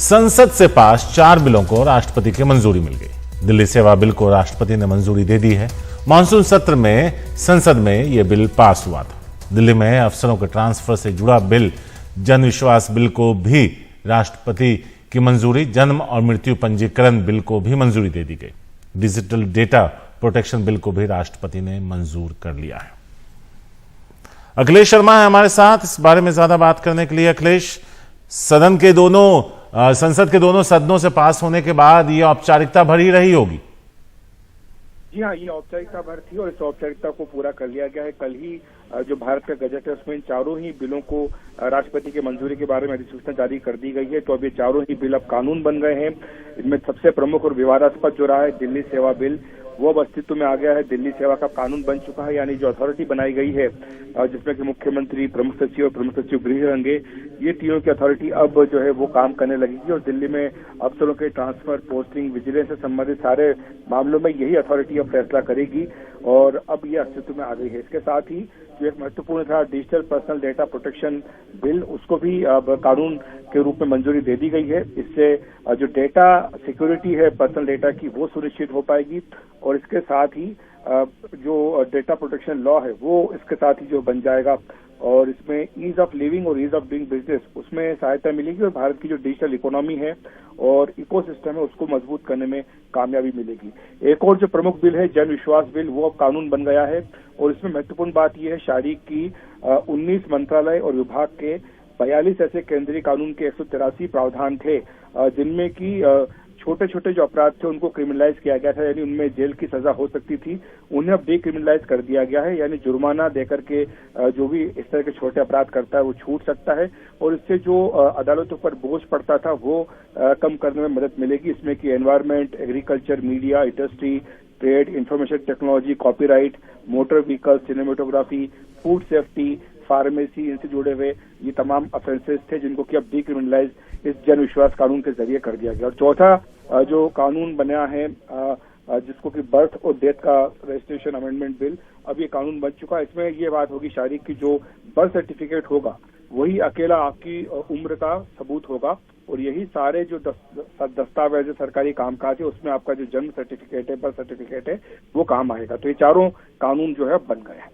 संसद से पास 4 बिलों को राष्ट्रपति की मंजूरी मिल गई। दिल्ली सेवा बिल को राष्ट्रपति ने मंजूरी दे दी है। मानसून सत्र में संसद में यह बिल पास हुआ था। दिल्ली में अफसरों के ट्रांसफर से जुड़ा बिल, जन विश्वास बिल को भी राष्ट्रपति की मंजूरी, जन्म और मृत्यु पंजीकरण बिल को भी मंजूरी दे दी गई। डिजिटल डेटा प्रोटेक्शन बिल को भी राष्ट्रपति ने मंजूर कर लिया है। अखिलेश शर्मा है हमारे साथ इस बारे में ज्यादा बात करने के लिए। अखिलेश, संसद के दोनों सदनों से पास होने के बाद ये औपचारिकता भरी रही होगी। जी हाँ, ये औपचारिकता भर थी और इस औपचारिकता को पूरा कर लिया गया है। कल ही जो भारत का गजट है उसमें इन चारों ही बिलों को राष्ट्रपति की मंजूरी के बारे में अधिसूचना जारी कर दी गई है। तो अब ये चारों ही बिल अब कानून बन गए हैं। इनमें सबसे प्रमुख और विवादास्पद जो रहा है दिल्ली सेवा बिल, वो अब अस्तित्व में आ गया है। दिल्ली सेवा का कानून बन चुका है, यानी जो अथॉरिटी बनाई गई है जिसमें कि मुख्यमंत्री, प्रमुख सचिव और प्रमुख सचिव गृह रहेंगे, ये तीनों की अथॉरिटी अब जो है वो काम करने लगेगी और दिल्ली में अफसरों के ट्रांसफर, पोस्टिंग, विजिलेंस से संबंधित सारे मामलों में यही अथॉरिटी अब फैसला करेगी और अब ये अस्तित्व में आ गई है। इसके साथ ही जो एक महत्वपूर्ण था digital personal data protection bill, उसको भी अब कानून के रूप में मंजूरी दे दी गई है। इससे जो डेटा सिक्योरिटी है पर्सनल डेटा की, वो सुनिश्चित हो पाएगी और इसके साथ ही जो डेटा प्रोटेक्शन लॉ है वो इसके साथ ही जो बन जाएगा और इसमें ईज ऑफ लिविंग और ईज ऑफ डूइंग बिजनेस, उसमें सहायता मिलेगी और भारत की जो डिजिटल इकोनॉमी है और इकोसिस्टम है उसको मजबूत करने में कामयाबी मिलेगी। एक और जो प्रमुख बिल है जन विश्वास बिल, वो अब कानून बन गया है और इसमें महत्वपूर्ण बात यह है शारीक की 19 मंत्रालय और विभाग के 42 ऐसे केंद्रीय कानून के 183 प्रावधान थे जिनमें की छोटे छोटे जो अपराध थे उनको क्रिमिनलाइज किया गया था, यानी उनमें जेल की सजा हो सकती थी, उन्हें अब डिक्रिमिनलाइज कर दिया गया है। यानी जुर्माना देकर के जो भी इस तरह के छोटे अपराध करता है वो छूट सकता है और इससे जो अदालतों पर बोझ पड़ता था वो कम करने में मदद मिलेगी। इसमें कि environment, agriculture, media, industry, trade, information technology, copyright, motor vehicle, cinematography, food safety, pharmacy, इनसे जुड़े हुए ये तमाम ऑफेंसेस थे जिनको कि अब डिक्रिमिनलाइज इस जन विश्वास कानून के जरिए कर दिया गया। और चौथा जो कानून बना है जिसको कि बर्थ और डेथ का रजिस्ट्रेशन अमेंडमेंट बिल, अब ये कानून बन चुका है। इसमें ये बात होगी शारीक की जो बर्थ सर्टिफिकेट होगा वही अकेला आपकी उम्र का सबूत होगा और यही सारे जो दस्तावेज सरकारी कामकाज है उसमें आपका जो जन्म सर्टिफिकेट है, बर्थ सर्टिफिकेट है, वो काम आएगा। तो ये चारों कानून जो है बन गए हैं।